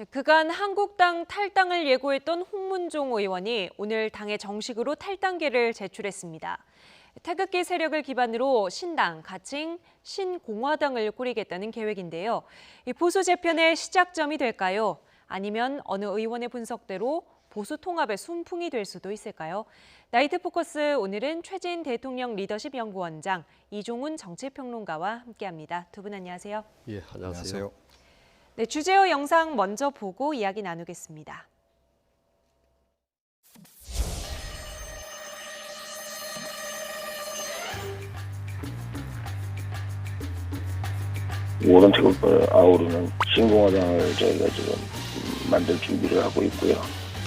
그간 한국당 탈당을 예고했던 홍문종 의원이 오늘 당에 정식으로 탈당계를 제출했습니다. 태극기 세력을 기반으로 신당, 가칭 신공화당을 꾸리겠다는 계획인데요. 보수 재편의 시작점이 될까요? 아니면 어느 의원의 분석대로 보수 통합의 순풍이 될 수도 있을까요? 나이트 포커스 오늘은 최진 대통령 리더십 연구원장, 이종훈 정치평론가와 함께합니다. 두 분 안녕하세요. 예, 안녕하세요. 네, 주제어 영상 먼저 보고 이야기 나누겠습니다. 모든 태극을 아우르는 신공화당을 저희가 지금 만들 준비를 하고 있고요.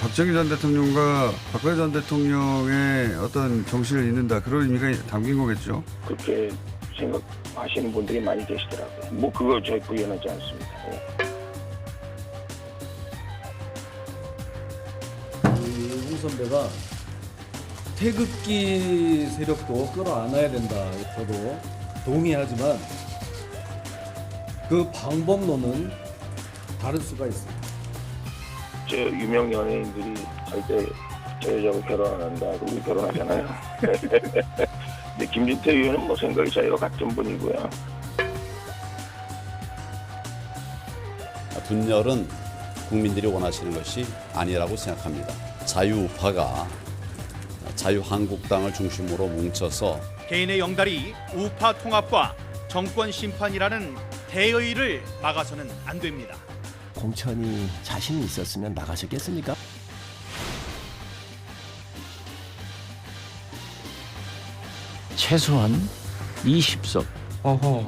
박정희 전 대통령과 박근혜 전 대통령의 어떤 정신을 잇는다, 그런 의미가 담긴 거겠죠? 그렇게 생각하시는 분들이 많이 계시더라고요. 뭐 그걸 저희 부인하지 않습니다. 홍 선배가 태극기 세력도 끌어안아야 된다. 저도 동의하지만 그 방법론은 다를 수가 있습니다. 저 유명 연예인들이 절대 저 여자하고 결혼 안 한다. 그리고 결혼하잖아요. 근데 김진태 의원은 뭐 생각이 저희와 같은 분이고요. 분열은 국민들이 원하시는 것이 아니라고 생각합니다. 자유우파가 자유한국당을 중심으로 뭉쳐서 개인의 영달이 우파 통합과 정권 심판이라는 대의를 막아서는 안 됩니다. 공천이 자신이 있었으면 나가셨겠습니까? 최소한 20석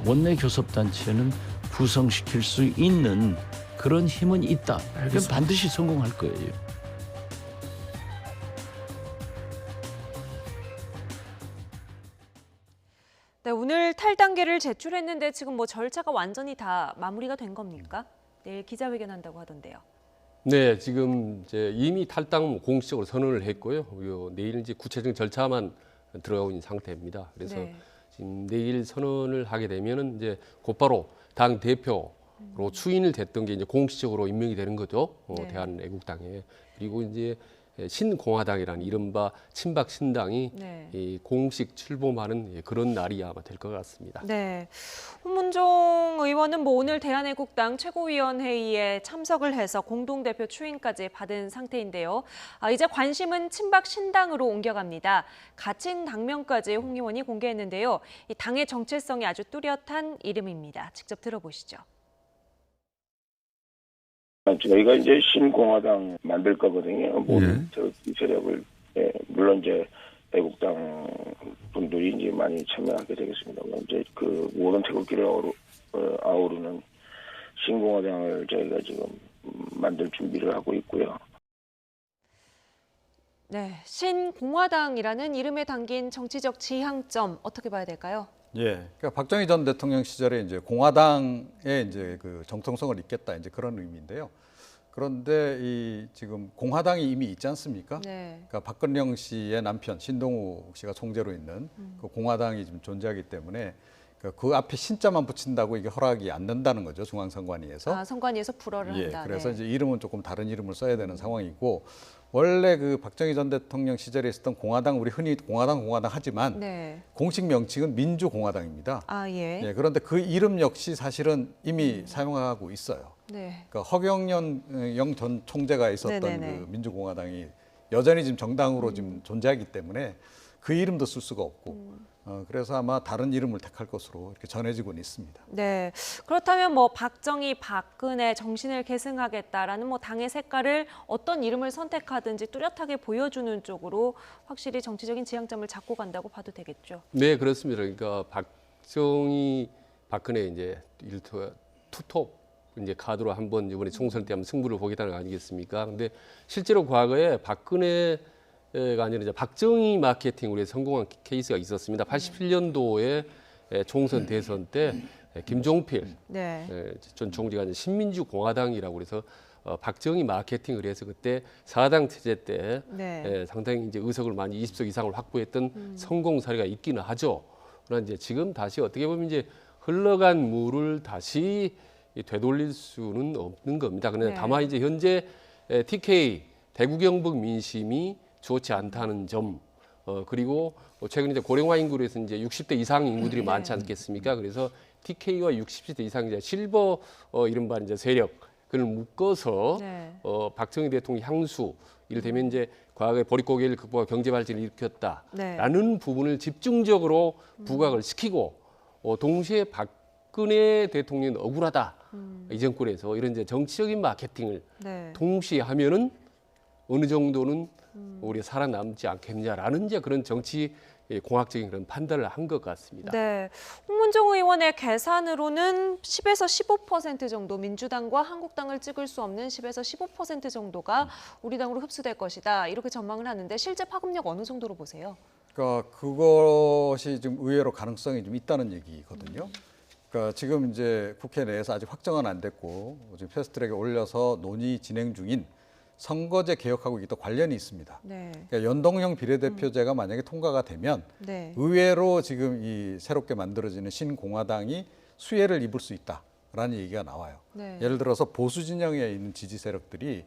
원내 교섭단체는 구성시킬 수 있는 그런 힘은 있다. 그럼 반드시 성공할 거예요. 네, 오늘 탈당계를 제출했는데 지금 뭐 절차가 완전히 다 마무리가 된 겁니까? 내일 기자회견 한다고 하던데요. 네, 지금 이제 이미 탈당 공식적으로 선언을 했고요. 내일 이제 구체적인 절차만 들어가고 있는 상태입니다. 그래서 네. 지금 내일 선언을 하게 되면은 이제 곧바로 당 대표로 추인을 됐던 게 이제 공식적으로 임명이 되는 거죠. 네. 대한애국당에. 그리고 이제 신공화당이라는 이른바 친박 신당이 네. 이 공식 출범하는 그런 날이 아마 될 것 같습니다. 네, 홍문종 의원은 뭐 오늘 대한애국당 최고위원회의에 참석을 해서 공동대표 추인까지 받은 상태인데요. 이제 관심은 친박 신당으로 옮겨갑니다. 가칭 당명까지 홍 의원이 공개했는데요. 이 당의 정체성이 아주 뚜렷한 이름입니다. 직접 들어보시죠. 저희가 이제 신공화당 만들 거거든요. 모든 태극기 세력을 물론 이제 애국당 분들이 이제 많이 참여하게 되겠습니다. 이제 그 모든 태극기를 아우르는 신공화당을 저희가 지금 만들 준비를 하고 있고요. 네, 신공화당이라는 이름에 담긴 정치적 지향점 어떻게 봐야 될까요? 예, 그러니까 박정희 전 대통령 시절에 이제 공화당의 이제 그 정통성을 잇겠다, 이제 그런 의미인데요. 그런데 이 지금 공화당이 이미 있지 않습니까? 네. 그러니까 박근령 씨의 남편 신동욱 씨가 총재로 있는 그 공화당이 지금 존재하기 때문에 그 앞에 신자만 붙인다고 이게 허락이 안 된다는 거죠, 중앙선관위에서. 선관위에서 불허를 한다. 그래서 네. 이제 이름은 조금 다른 이름을 써야 되는 상황이고, 원래 그 박정희 전 대통령 시절에 있었던 공화당, 우리 흔히 공화당 하지만 네. 공식 명칭은 민주공화당입니다. 예. 예, 그런데 그 이름 역시 사실은 이미 사용하고 있어요. 네. 그러니까 허경영 전 총재가 있었던 네네네. 그 민주공화당이 여전히 지금 정당으로 지금 존재하기 때문에 그 이름도 쓸 수가 없고, 그래서 아마 다른 이름을 택할 것으로 이렇게 전해지고는 있습니다. 네. 그렇다면 뭐 박정희, 박근혜 정신을 계승하겠다라는 뭐 당의 색깔을 어떤 이름을 선택하든지 뚜렷하게 보여주는 쪽으로 확실히 정치적인 지향점을 잡고 간다고 봐도 되겠죠. 네, 그렇습니다. 그러니까 박정희, 박근혜 이제 투톱 이제 카드로 한번 이번에 총선 때 한번 승부를 보겠다는 거 아니겠습니까? 근데 실제로 과거에 박근혜가 아니라 이제 박정희 마케팅으로 해서 성공한 케이스가 있었습니다. 87년도에 총선 대선 때 김종필 전 총재가 이제 신민주공화당이라고 그래서 박정희 마케팅을 해서 그때 4당 체제 때 상당히 이제 의석을 많이 20석 이상을 확보했던 성공 사례가 있기는 하죠. 그러나 이제 지금 다시 어떻게 보면 이제 흘러간 물을 다시 되돌릴 수는 없는 겁니다. 그런데 네. 다만 이제 현재 TK 대구 경북 민심이 좋지 않다는 점, 그리고 최근 이제 고령화 인구에서 이제 60대 이상 인구들이 많지 않겠습니까? 그래서 TK와 60대 이상 이제 실버 이른바 이제 세력을 묶어서 네. 박정희 대통령 향수, 이를테면 이제 과거에 보릿고개를 극복하 경제 발전을 일으켰다라는 네. 부분을 집중적으로 부각을 시키고 동시에 박근혜 대통령은 억울하다. 이 정권에서 이런 이제 정치적인 마케팅을 네. 동시에 하면은 어느 정도는 우리 살아남지 않겠냐라는 이제 그런 정치 공학적인 그런 판단을 한 것 같습니다. 네, 홍문종 의원의 계산으로는 10에서 15% 정도 민주당과 한국당을 찍을 수 없는 10에서 15% 정도가 우리 당으로 흡수될 것이다. 이렇게 전망을 하는데 실제 파급력 어느 정도로 보세요? 그러니까 그것이 좀 의외로 가능성이 좀 있다는 얘기거든요. 그러니까 지금 이제 국회 내에서 아직 확정은 안 됐고 지금 패스트트랙에 올려서 논의 진행 중인 선거제 개혁하고 이게 또 관련이 있습니다. 네. 그러니까 연동형 비례대표제가 만약에 통과가 되면 네. 의외로 지금 이 새롭게 만들어지는 신공화당이 수혜를 입을 수 있다라는 얘기가 나와요. 네. 예를 들어서 보수 진영에 있는 지지 세력들이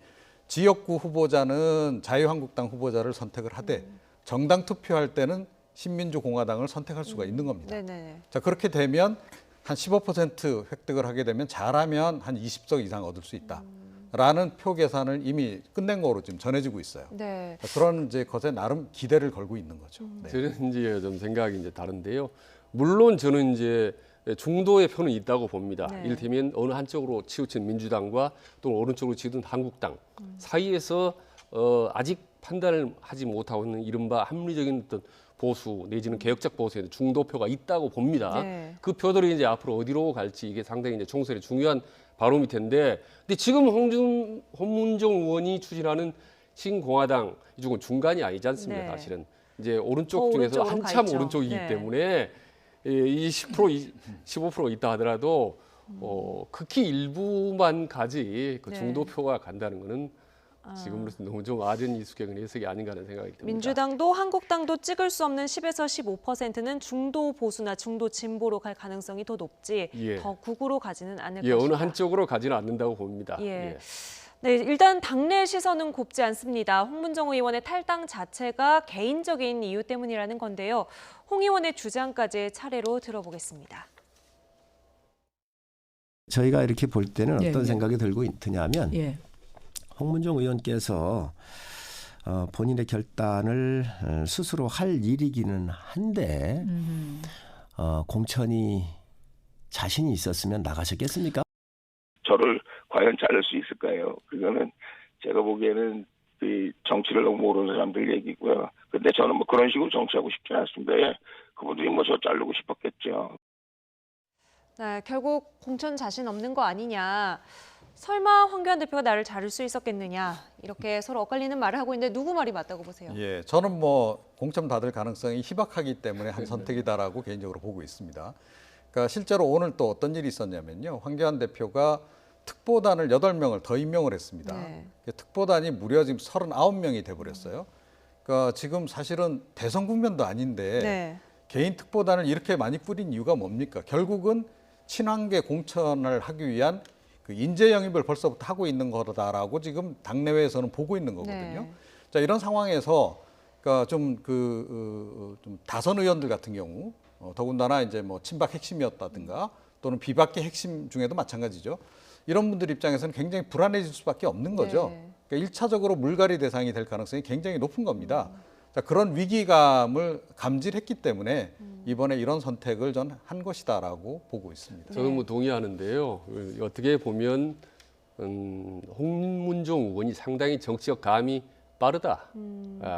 지역구 후보자는 자유한국당 후보자를 선택을 하되 정당 투표할 때는 신민주공화당을 선택할 수가 있는 겁니다. 네네. 자, 그렇게 되면 한 15% 획득을 하게 되면 잘하면 한 20석 이상 얻을 수 있다라는 표 계산을 이미 끝낸 거로 지금 전해지고 있어요. 네. 자, 그런 이제 것에 나름 기대를 걸고 있는 거죠. 네. 저는 이제 좀 생각이 이제 다른데요. 물론 저는 이제 중도의 표는 있다고 봅니다. 네. 이를테면 어느 한쪽으로 치우친 민주당과 또 오른쪽으로 치우친 한국당 사이에서 아직 판단을 하지 못하고 있는 이른바 합리적인 어떤 보수 내지는 개혁적 보수에 중도표가 있다고 봅니다. 네. 그 표들이 이제 앞으로 어디로 갈지 이게 상당히 이제 총선의 중요한 바로미 텐데, 근데 지금 홍문종 의원이 추진하는 신공화당 이쪽은 중간이 아니지 않습니까? 네. 사실은 이제 오른쪽 더 중에서 오른쪽으로 한참 가 있죠. 오른쪽이기 네. 때문에 이 10%, 15% 있다 하더라도 극히 일부만 가지 그 네. 중도표가 간다는 거는 지금으로서 너무 좀 아전 이수격은 해석이 아닌가 하는 생각이 듭니다. 민주당도 한국당도 찍을 수 없는 10에서 15%는 중도 보수나 중도 진보로 갈 가능성이 더 높지 예. 더 극으로 가지는 않을 예, 것이다. 어느 한쪽으로 가지는 않는다고 봅니다. 예. 네, 일단 당내 시선은 곱지 않습니다. 홍문종 의원의 탈당 자체가 개인적인 이유 때문이라는 건데요. 홍 의원의 주장까지 차례로 들어보겠습니다. 저희가 이렇게 볼 때는 어떤 예. 생각이 들고 드냐면 예. 홍문종 의원께서 본인의 결단을 스스로 할 일이기는 한데 공천이 자신이 있었으면 나가셨겠습니까? 저를 과연 자를 수 있을까요? 그거는 제가 보기에는 그 정치를 너무 모르는 사람들 얘기고요. 근데 저는 뭐 그런 식으로 정치하고 싶지 않습니다. 예. 그분들이 뭐 저 자르고 싶었겠죠. 네, 결국 공천 자신 없는 거 아니냐. 설마 황교안 대표가 나를 자를 수 있었겠느냐. 이렇게 서로 엇갈리는 말을 하고 있는데 누구 말이 맞다고 보세요? 예, 저는 뭐 공천 받을 가능성이 희박하기 때문에 한 선택이다라고 개인적으로 보고 있습니다. 그러니까 실제로 오늘 또 어떤 일이 있었냐면요. 황교안 대표가 특보단을 8명을 더 임명을 했습니다. 네. 특보단이 무려 지금 39명이 돼버렸어요. 그러니까 지금 사실은 대선 국면도 아닌데 네. 개인 특보단을 이렇게 많이 뿌린 이유가 뭡니까? 결국은 친한계 공천을 하기 위한 그 인재 영입을 벌써부터 하고 있는 거다라고 지금 당내외에서는 보고 있는 거거든요. 네. 자, 이런 상황에서 그러니까 좀 다선 의원들 같은 경우 더군다나 이제 뭐 친박 핵심이었다든가 또는 비박계 핵심 중에도 마찬가지죠. 이런 분들 입장에서는 굉장히 불안해질 수밖에 없는 거죠. 네. 그러니까 1차적으로 물갈이 대상이 될 가능성이 굉장히 높은 겁니다. 자, 그런 위기감을 감지했기 때문에 이번에 이런 선택을 전 한 것이다라고 보고 있습니다. 저는 뭐 동의하는데요. 어떻게 보면 홍문종 의원이 상당히 정치적 감이 빠르다.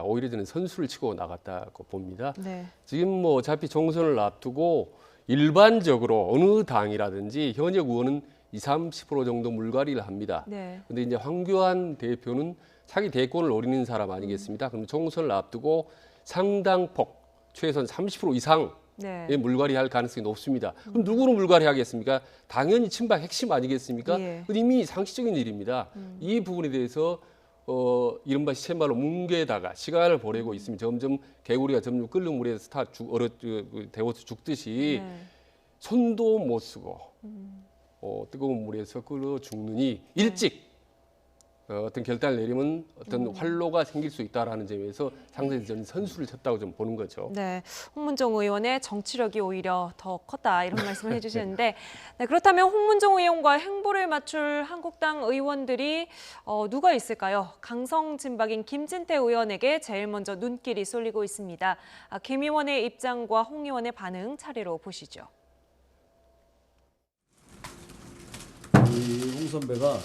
오히려 저는 선수를 치고 나갔다고 봅니다. 네. 지금 뭐 어차피 총선을 앞두고 일반적으로 어느 당이라든지 현역 의원은 20-30% 정도 물갈이를 합니다. 네. 근데 이제 황교안 대표는 자기 대권을 노리는 사람 아니겠습니까? 그럼 총선을 앞두고 상당폭 최소한 30% 이상의 네. 물갈이할 가능성이 높습니다. 그럼 누구는 물갈이하겠습니까? 당연히 친박 핵심 아니겠습니까? 예. 이미 상식적인 일입니다. 이 부분에 대해서 이른바 시쳇말로 뭉개다가 시간을 보내고 있으면 점점 개구리가 점점 끓는 물에서 데워서 죽듯이 네. 손도 못 쓰고 뜨거운 물에서 끓어 죽느니 일찍 어떤 결단을 내리면 어떤 활로가 생길 수 있다라는 점에서 상당히 저는 선수를 쳤다고 좀 보는 거죠. 네, 홍문종 의원의 정치력이 오히려 더 컸다 이런 말씀을 해주시는데 네, 그렇다면 홍문종 의원과 행보를 맞출 한국당 의원들이 누가 있을까요? 강성 진박인 김진태 의원에게 제일 먼저 눈길이 쏠리고 있습니다. 김 의원의 입장과 홍 의원의 반응 차례로 보시죠. 이 홍 선배가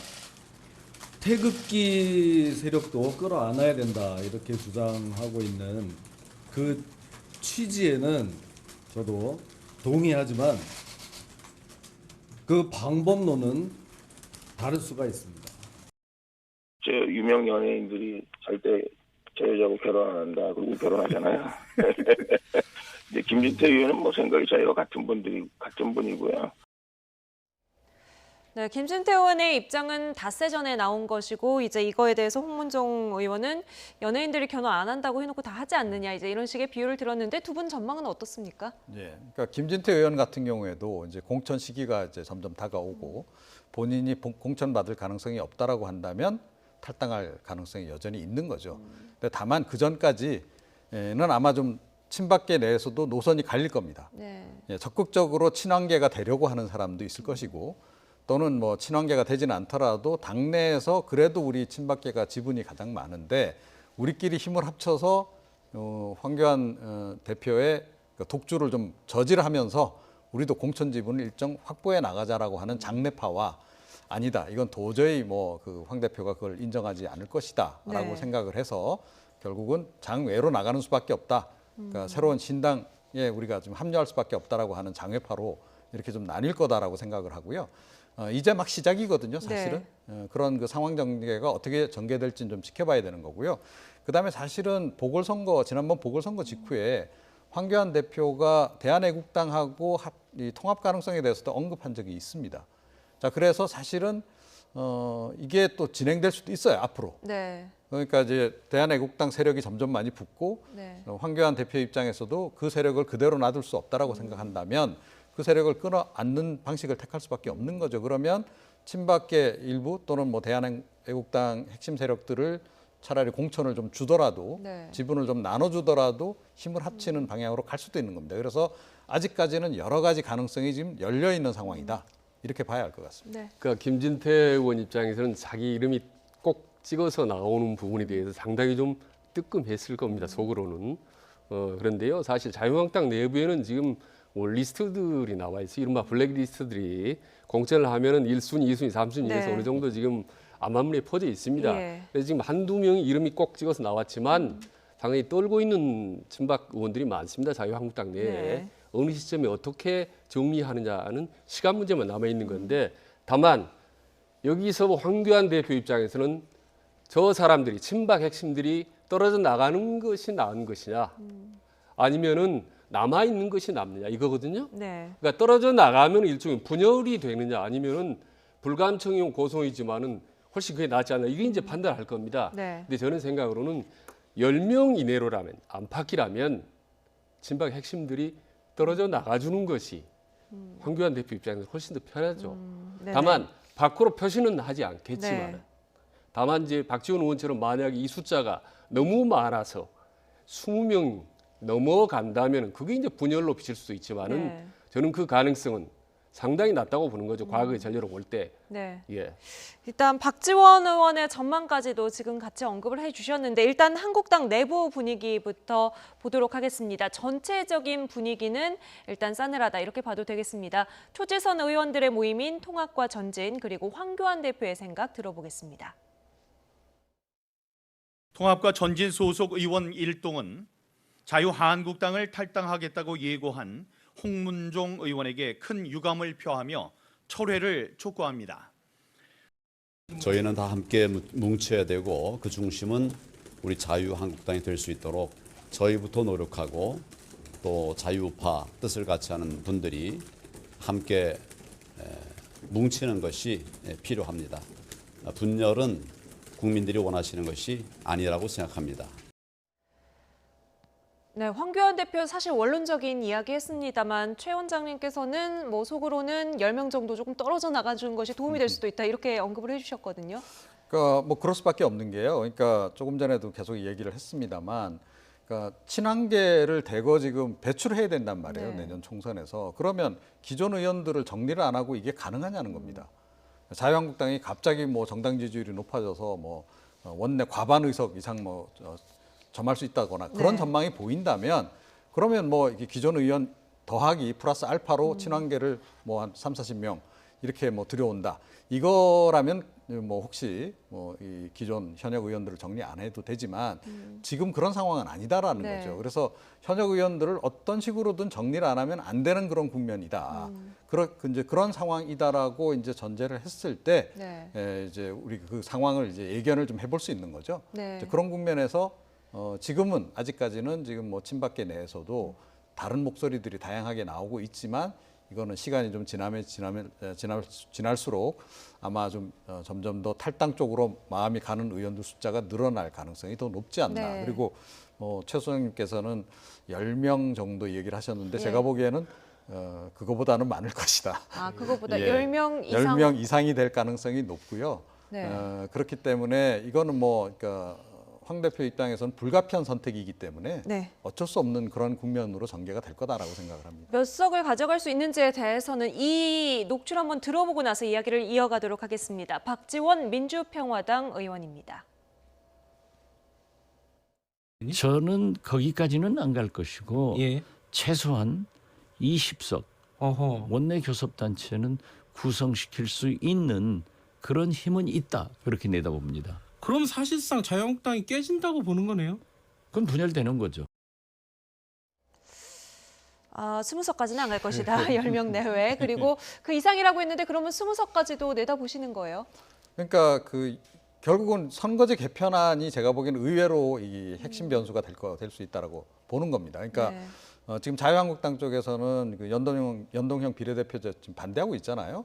태극기 세력도 끌어안아야 된다 이렇게 주장하고 있는 그 취지에는 저도 동의하지만 그 방법론은 다를 수가 있습니다. 저 유명 연예인들이 절대 저 여자하고 결혼 안 한다 그러고 결혼하잖아요. 근데 김진태 의원은 뭐 생각이 저희와 같은 분이고요. 네, 김진태 의원의 입장은 닷새 전에 나온 것이고 이제 이거에 대해서 홍문종 의원은 연예인들이 결혼 안 한다고 해놓고 다 하지 않느냐 이제 이런 식의 비유를 들었는데 두 분 전망은 어떻습니까? 예, 그러니까 김진태 의원 같은 경우에도 이제 공천 시기가 이제 점점 다가오고 본인이 공천 받을 가능성이 없다라고 한다면 탈당할 가능성이 여전히 있는 거죠. 근데 다만 그 전까지는 아마 좀 친박계 내에서도 노선이 갈릴 겁니다. 네. 예, 적극적으로 친환계가 되려고 하는 사람도 있을 것이고 또는 뭐 친환계가 되지는 않더라도 당내에서 그래도 우리 친박계가 지분이 가장 많은데 우리끼리 힘을 합쳐서 황교안 대표의 독주를 좀 저지하면서 우리도 공천 지분을 일정 확보해 나가자라고 하는 장내파와 아니다. 이건 도저히 뭐 그 황 대표가 그걸 인정하지 않을 것이다라고 네. 생각을 해서 결국은 장외로 나가는 수밖에 없다. 그러니까 새로운 신당에 우리가 좀 합류할 수밖에 없다라고 하는 장외파로 이렇게 좀 나뉠 거다라고 생각을 하고요. 이제 막 시작이거든요, 사실은. 네. 그런 그 상황 전개가 어떻게 전개될지는 좀 지켜봐야 되는 거고요. 그다음에 사실은 지난번 보궐선거 직후에 황교안 대표가 대한애국당하고 이 통합 가능성에 대해서도 언급한 적이 있습니다. 자, 그래서 사실은 이게 또 진행될 수도 있어요, 앞으로. 네. 그러니까 이제 대한애국당 세력이 점점 많이 붙고 네. 황교안 대표 입장에서도 그 세력을 그대로 놔둘 수 없다라고 생각한다면 그 세력을 끌어안는 방식을 택할 수밖에 없는 거죠. 그러면 친박계 일부 또는 뭐 대한애국당 핵심 세력들을 차라리 공천을 좀 주더라도 네. 지분을 좀 나눠주더라도 힘을 합치는 방향으로 갈 수도 있는 겁니다. 그래서 아직까지는 여러 가지 가능성이 지금 열려 있는 상황이다. 이렇게 봐야 할 것 같습니다. 네. 그러니까 김진태 의원 입장에서는 자기 이름이 꼭 찍어서 나오는 부분에 대해서 상당히 좀 뜨끔했을 겁니다. 속으로는. 그런데요, 사실 자유한국당 내부에는 지금 리스트들이 나와 있어요. 이른바 블랙리스트들이 공천을 하면은 1순위, 2순위, 3순위에서 네. 어느 정도 지금 암암리에 퍼져 있습니다. 예. 그래서 지금 한두 명이 이름이 꼭 찍어서 나왔지만 상당히 떨고 있는 친박 의원들이 많습니다. 자유한국당 내에. 네. 어느 시점에 어떻게 정리하느냐는 시간 문제만 남아 있는 건데 다만 여기서 황교안 대표 입장에서는 저 사람들이 친박 핵심들이 떨어져 나가는 것이 나은 것이냐 아니면은 남아 있는 것이 남느냐 이거거든요. 네. 그러니까 떨어져 나가면 일종의 분열이 되느냐 아니면은 불감청이용 고소이지만은 훨씬 그게 낫지 않나 이게 이제 판단할 겁니다. 네. 근데 저는 생각으로는 10명 이내로라면 안팎이라면 친박 핵심들이 떨어져 나가주는 것이 황교안 대표 입장에서 훨씬 더 편하죠. 네네. 다만 밖으로 표시는 하지 않겠지만 네. 다만 이제 박지원 의원처럼 만약에 이 숫자가 너무 많아서 20명 넘어간다면 그게 이제 분열로 비칠 수도 있지만은 네. 저는 그 가능성은 상당히 낮다고 보는 거죠. 과거의 전례로 볼 때. 네. 예. 일단 박지원 의원의 전망까지도 지금 같이 언급을 해주셨는데 일단 한국당 내부 분위기부터 보도록 하겠습니다. 전체적인 분위기는 일단 싸늘하다 이렇게 봐도 되겠습니다. 초재선 의원들의 모임인 통합과 전진 그리고 황교안 대표의 생각 들어보겠습니다. 통합과 전진 소속 의원 일동은 자유한국당을 탈당하겠다고 예고한 홍문종 의원에게 큰 유감을 표하며 철회를 촉구합니다. 저희는 다 함께 뭉쳐야 되고 그 중심은 우리 자유한국당이 될 수 있도록 저희부터 노력하고 또 자유우파 뜻을 같이 하는 분들이 함께 뭉치는 것이 필요합니다. 분열은 국민들이 원하시는 것이 아니라고 생각합니다. 네, 황교안 대표 사실 원론적인 이야기 했습니다만 최 원장님께서는 뭐 속으로는 10명 정도 조금 떨어져 나가주는 것이 도움이 될 수도 있다 이렇게 언급을 해주셨거든요. 그러니까 뭐 그럴 수밖에 없는 게요. 그러니까 조금 전에도 계속 얘기를 했습니다만, 그러니까 친한계를 대거 지금 배출해야 된단 말이에요. 네. 내년 총선에서. 그러면 기존 의원들을 정리를 안 하고 이게 가능하냐는 겁니다. 자유한국당이 갑자기 뭐 정당 지지율이 높아져서 뭐 원내 과반 의석 이상 뭐 점할 수 있다거나 그런 네. 전망이 보인다면, 그러면 뭐 이게 기존 의원 더하기 플러스 알파로 친한계를 뭐 한 3, 40명 이렇게 뭐 들여온다. 이거라면 뭐 혹시 뭐 이 기존 현역 의원들을 정리 안 해도 되지만 지금 그런 상황은 아니다라는 네. 거죠. 그래서 현역 의원들을 어떤 식으로든 정리를 안 하면 안 되는 그런 국면이다. 이제 그런 상황이다라고 이제 전제를 했을 때 네. 이제 우리 그 상황을 이제 예견을 좀 해볼 수 있는 거죠. 네. 이제 그런 국면에서 지금은 아직까지는 지금 뭐 친박계 내에서도 다른 목소리들이 다양하게 나오고 있지만, 이거는 시간이 좀 지날수록 아마 좀 점점 더 탈당 쪽으로 마음이 가는 의원들 숫자가 늘어날 가능성이 더 높지 않나. 네. 그리고 최 소장님께서는 10명 정도 얘기를 하셨는데 예. 제가 보기에는 그거보다는 많을 것이다. 아, 그거보다 예. 10명 이상. 10명 이상이 될 가능성이 높고요. 네. 그렇기 때문에 이거는 뭐 그러니까 황 대표 입장에서는 불가피한 선택이기 때문에 네. 어쩔 수 없는 그런 국면으로 전개가 될 거다라고 생각을 합니다. 몇 석을 가져갈 수 있는지에 대해서는 이 녹취를 한번 들어보고 나서 이야기를 이어가도록 하겠습니다. 박지원 민주평화당 의원입니다. 저는 거기까지는 안 갈 것이고 예. 최소한 20석 어허. 원내 교섭단체는 구성시킬 수 있는 그런 힘은 있다. 그렇게 내다봅니다. 그럼 사실상 자유한국당이 깨진다고 보는 거네요. 그건 분열되는 거죠. 20석까지는 안 갈 것이다. 10명 내외. 그리고 그 이상이라고 했는데 그러면 20석까지도 내다보시는 거예요? 그러니까 결국은 선거제 개편안이 제가 보기에는 의외로 이 핵심 변수가 될 수 있다라고 보는 겁니다. 그러니까 네. 지금 자유한국당 쪽에서는 그 연동형 비례대표제 지금 반대하고 있잖아요.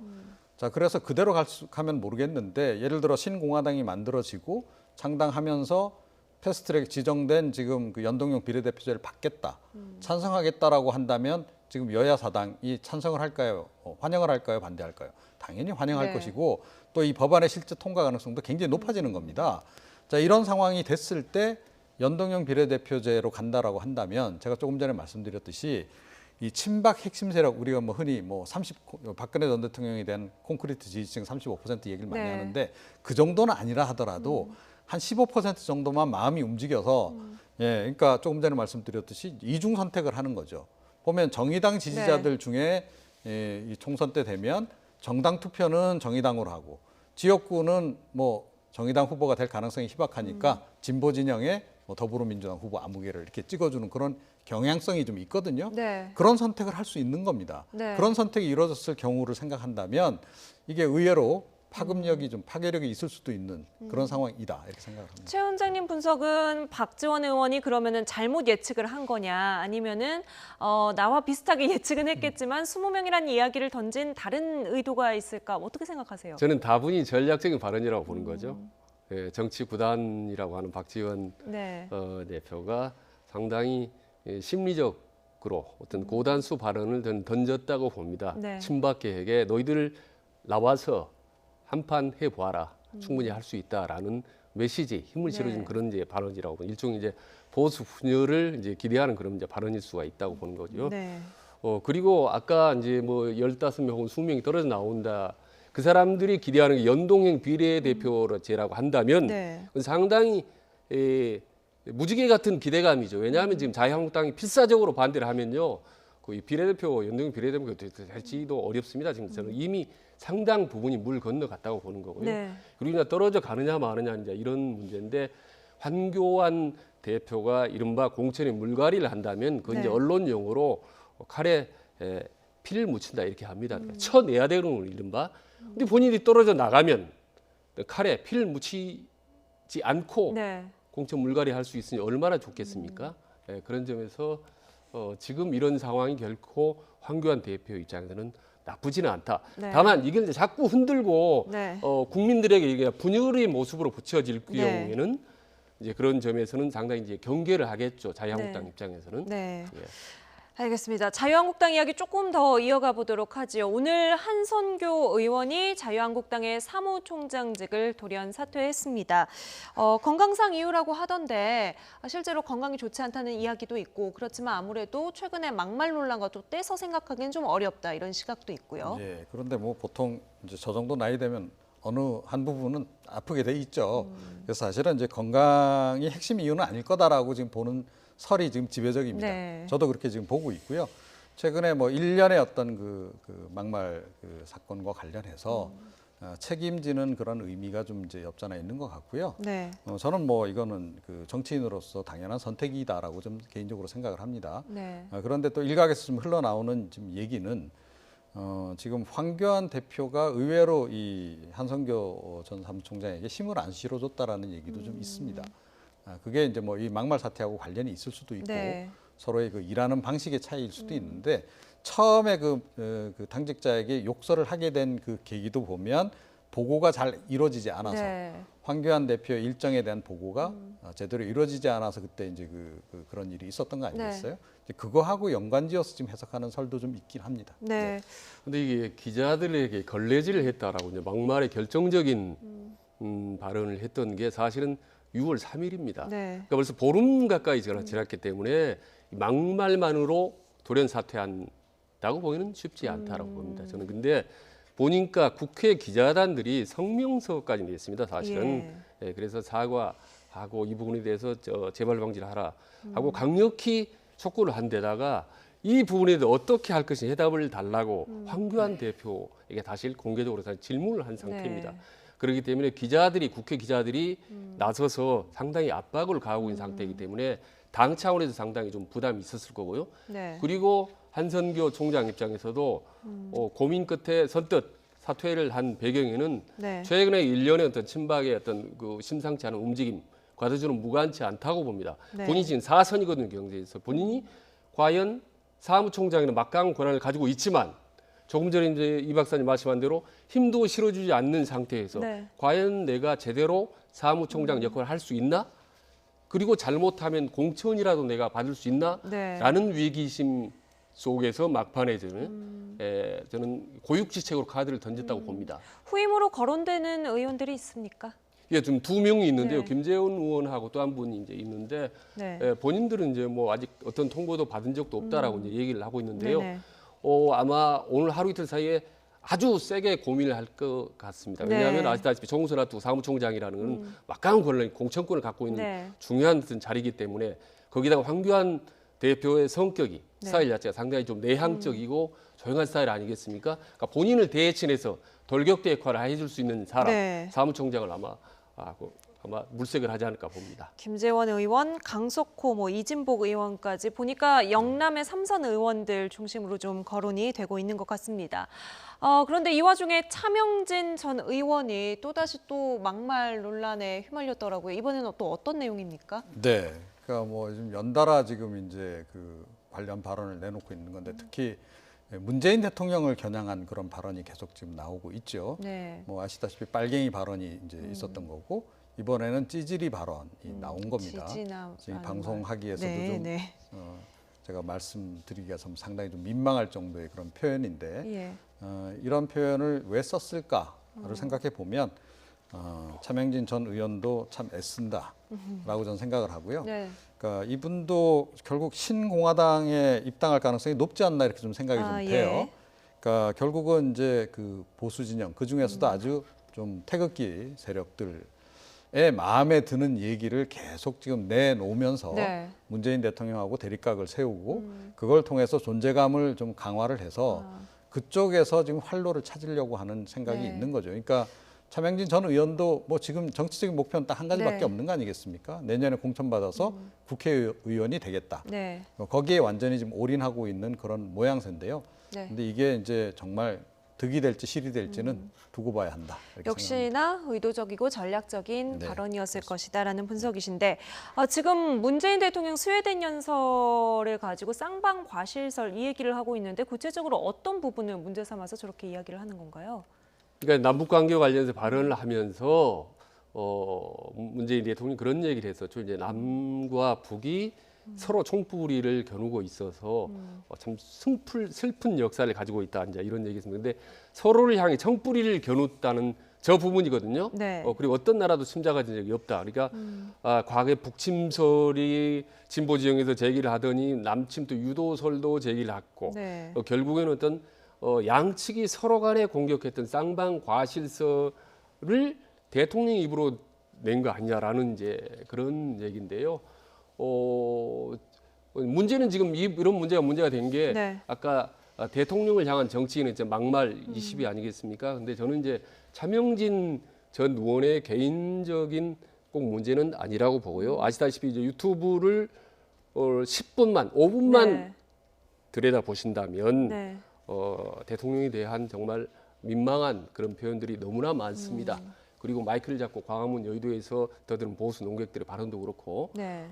자, 그래서 그대로 가면 모르겠는데, 예를 들어 신공화당이 만들어지고 창당하면서 패스트트랙 지정된 지금 그 연동형 비례대표제를 받겠다, 찬성하겠다라고 한다면 지금 여야 사당이 찬성을 할까요? 환영을 할까요? 반대할까요? 당연히 환영할 네. 것이고, 또 이 법안의 실제 통과 가능성도 굉장히 높아지는 겁니다. 자, 이런 상황이 됐을 때 연동형 비례대표제로 간다라고 한다면, 제가 조금 전에 말씀드렸듯이 이 친박 핵심 세력, 우리가 뭐 흔히 박근혜 전 대통령에 대한 콘크리트 지지층 35% 얘기를 많이 네. 하는데, 그 정도는 아니라 하더라도 한 15% 정도만 마음이 움직여서 그러니까 조금 전에 말씀드렸듯이 이중 선택을 하는 거죠. 보면 정의당 지지자들 중에 이 총선 때 되면 정당 투표는 정의당으로 하고, 지역구는 뭐 정의당 후보가 될 가능성이 희박하니까 진보 진영의 더불어민주당 후보 아무개를 이렇게 찍어주는 그런 경향성이 좀 있거든요. 네. 그런 선택을 할 수 있는 겁니다. 네. 그런 선택이 이루어졌을 경우를 생각한다면 이게 의외로 파괴력이 있을 수도 있는 그런 상황이다, 이렇게 생각합니다. 최 원장님 분석은 박지원 의원이 그러면은 잘못 예측을 한 거냐, 아니면은 나와 비슷하게 예측은 했겠지만 20명이라는 이야기를 던진 다른 의도가 있을까, 어떻게 생각하세요? 저는 다분히 전략적인 발언이라고 보는 거죠. 예, 정치 구단이라고 하는 박지원 네. 대표가 상당히 심리적으로 어떤 고단수 발언을 던졌다고 봅니다. 네. 친박 계획에 너희들 나와서 한판 해보아라. 충분히 할 수 있다라는 메시지, 힘을 네. 실어주는 그런 이제 발언이라고 보는, 일종의 이제 보수 분열을 이제 기대하는 그런 이제 발언일 수가 있다고 보는 거죠. 네. 그리고 아까 이제 뭐 15명 혹은 20명이 떨어져 나온다. 그 사람들이 기대하는 게 연동형 비례대표제라고 한다면 네. 그건 상당히 무지개 같은 기대감이죠. 왜냐하면 지금 자유한국당이 필사적으로 반대를 하면요, 그 비례대표, 연동형 비례대표 될지도 어렵습니다. 지금 저는 이미 상당 부분이 물 건너갔다고 보는 거고요. 네. 그리고 이제 떨어져 가느냐 마느냐 이제 이런 문제인데, 황교안 대표가 이른바 공천에 물갈이를 한다면 그건 이제 네. 언론 용어로 칼에 피를 묻힌다 이렇게 합니다. 쳐내야 되는 걸 이른바. 근데 본인이 떨어져 나가면 칼에 피를 묻히지 않고 네. 공천 물갈이 할 수 있으니 얼마나 좋겠습니까? 그런 점에서 지금 이런 상황이 결코 황교안 대표 입장에서는 나쁘지는 않다. 네. 다만 이걸 이제 자꾸 흔들고 네. 국민들에게 이게 분열의 모습으로 붙여질 네. 경우에는 이제 그런 점에서는 상당히 이제 경계를 하겠죠. 자유한국당 네. 입장에서는. 네. 예. 알겠습니다. 자유한국당 이야기 조금 더 이어가 보도록 하지요. 오늘 한선교 의원이 자유한국당의 사무총장직을 돌연 사퇴했습니다. 건강상 이유라고 하던데 실제로 건강이 좋지 않다는 이야기도 있고 그렇지만 아무래도 최근에 막말 논란과 또 떼서 생각하기는 좀 어렵다 이런 시각도 있고요. 예, 그런데 뭐 보통 이제 저 정도 나이 되면 어느 한 부분은 아프게 돼 있죠. 그래서 사실은 이제 건강이 핵심 이유는 아닐 거다라고 지금 보는 설이 지금 지배적입니다. 네. 저도 그렇게 지금 보고 있고요. 최근에 뭐 일련의 어떤 그 막말 그 사건과 관련해서 책임지는 그런 의미가 좀 이제 없잖아 있는 것 같고요. 네. 저는 뭐 이거는 그 정치인으로서 당연한 선택이다라고 좀 개인적으로 생각을 합니다. 네. 그런데 또 일각에서 좀 흘러나오는 지금 얘기는 지금 황교안 대표가 의외로 이 한선교 전 사무총장에게 힘을 안 실어줬다라는 얘기도 좀 있습니다. 그게 이제 뭐 이 막말 사태하고 관련이 있을 수도 있고 네. 서로의 그 일하는 방식의 차이일 수도 있는데 처음에 그 당직자에게 욕설을 하게 된 그 계기도 보면 보고가 잘 이루어지지 않아서 네. 황교안 대표의 일정에 대한 보고가 제대로 이루어지지 않아서 그때 이제 그런 일이 있었던 거 아니겠어요? 이제 그거하고 연관지어서 지금 해석하는 설도 좀 있긴 합니다. 네. 근데 이게 기자들에게 걸레질을 했다라고 이제 막말의 결정적인 발언을 했던 게 사실은 6월 3일입니다. 네. 그러니까 벌써 보름 가까이 지났기 때문에 이 막말만으로 돌연 사퇴한다고 보기는 쉽지 않다라고 봅니다. 저는 근데 보니까 국회 기자단들이 성명서까지 냈습니다. 사실은. 예, 그래서 사과하고 이 부분에 대해서 재발 방지를 하라 하고 강력히 촉구를 한 데다가 이 부분에 대해 어떻게 할 것인지 해답을 달라고 황교안 대표에게 다시 공개적으로 질문을 한 상태입니다. 네. 그렇기 때문에 국회 기자들이 나서서 상당히 압박을 가하고 있는 상태이기 때문에 당 차원에서 상당히 좀 부담이 있었을 거고요. 네. 그리고 한선교 총장 입장에서도 고민 끝에 선뜻 사퇴를 한 배경에는 네. 최근에 일련의 어떤 친박의 어떤 그 심상치 않은 움직임 과도주는 무관치 않다고 봅니다. 네. 본인이 지금 4선이거든요, 경제에서. 본인이 과연 사무총장에는 막강한 권한을 가지고 있지만 조금 전에 이제 이 박사님 말씀한 대로 힘도 실어주지 않는 상태에서 네. 과연 내가 제대로 사무총장 역할을 할 수 있나? 그리고 잘못하면 공천이라도 내가 받을 수 있나? 네. 라는 위기심 속에서 막판에 저는 고육지책으로 카드를 던졌다고 봅니다. 후임으로 거론되는 의원들이 있습니까? 예, 좀 두 명이 있는데요. 네. 김재원 의원하고 또 한 분이 이제 있는데 네. 본인들은 이제 뭐 아직 어떤 통보도 받은 적도 없다라고 이제 얘기를 하고 있는데요. 네네. 아마 오늘 하루 이틀 사이에 아주 세게 고민을 할 것 같습니다. 왜냐하면 네. 아시다시피 정우선 아투 사무총장이라는 건 막강한 권한, 공천권을 갖고 있는 네. 중요한 자리이기 때문에 거기다가 황교안 대표의 성격이 네. 스타일 자체가 상당히 좀 내향적이고 조용한 스타일 아니겠습니까? 그러니까 본인을 대신해서 돌격대 역할을 해줄 수 있는 사람, 네. 사무총장을 아마 물색을 하지 않을까 봅니다. 김재원 의원, 강석호, 이진복 의원까지 보니까 영남의 3선 의원들 중심으로 좀 거론이 되고 있는 것 같습니다. 그런데 이 와중에 차명진 전 의원이 또다시 또 막말 논란에 휘말렸더라고요. 이번에는 또 어떤 내용입니까? 네, 그러니까 뭐 요즘 연달아 지금 이제 그 관련 발언을 내놓고 있는 건데 특히 문재인 대통령을 겨냥한 그런 발언이 계속 지금 나오고 있죠. 네. 뭐 아시다시피 빨갱이 발언이 이제 있었던 거고 이번에는 찌질이 발언이 나온 겁니다. 지금 방송하기에서도 좀 제가 말씀드리기가 좀 상당히 좀 민망할 정도의 그런 표현인데 예. 이런 표현을 왜 썼을까를 생각해 보면 차명진 전 의원도 참 애쓴다라고 저는 생각을 하고요. 네. 그러니까 이분도 결국 신공화당에 입당할 가능성이 높지 않나 이렇게 좀 생각이 좀 돼요. 예. 그러니까 결국은 이제 그 보수 진영 그 중에서도 아주 좀 태극기 세력들의 마음에 드는 얘기를 계속 지금 내놓으면서 네. 문재인 대통령하고 대립각을 세우고 그걸 통해서 존재감을 좀 강화를 해서 그쪽에서 지금 활로를 찾으려고 하는 생각이 네. 있는 거죠. 그러니까 차명진 전 의원도 뭐 지금 정치적인 목표는 딱 한 가지밖에 네. 없는 거 아니겠습니까? 내년에 공천받아서 국회의원이 되겠다. 네. 거기에 완전히 지금 올인하고 있는 그런 모양새인데요. 네. 근데 이게 이제 정말 득이 될지 실이 될지는 두고 봐야 한다. 이렇게 생각합니다. 역시나 의도적이고 전략적인 네, 발언이었을 것이다라는 분석이신데 지금 문재인 대통령 스웨덴 연설을 가지고 쌍방 과실설 이 얘기를 하고 있는데 구체적으로 어떤 부분을 문제 삼아서 저렇게 이야기를 하는 건가요? 그러니까 남북 관계 관련해서 발언을 하면서 문재인 대통령이 그런 얘기를 했었죠. 이제 남과 북이 서로 총뿌리를 겨누고 있어서 참 슬픈 역사를 가지고 있다. 이제 이런 얘기했습니다. 근데 서로를 향해 총뿌리를 겨누다는 저 부분이거든요. 네. 그리고 어떤 나라도 침략한 적이 없다. 그러니까 과거에 북침설이 진보 지형에서 제기를 하더니 남침 또 유도설도 제기를 했고 네. 결국에는 어떤 양측이 서로 간에 공격했던 쌍방과실설을 대통령 입으로 낸 거 아니냐라는 이제 그런 얘기인데요. 문제는 지금 이런 문제가 된 게 네. 아까 대통령을 향한 정치인의 이제 막말 이십이 아니겠습니까? 근데 저는 이제 차명진 전 의원의 개인적인 꼭 문제는 아니라고 보고요. 아시다시피 이제 유튜브를 10분만, 5분만 네. 들여다 보신다면 네. 대통령에 대한 정말 민망한 그런 표현들이 너무나 많습니다. 그리고 마이크를 잡고 광화문 여의도에서 떠드는 보수 농객들의 발언도 그렇고, 네.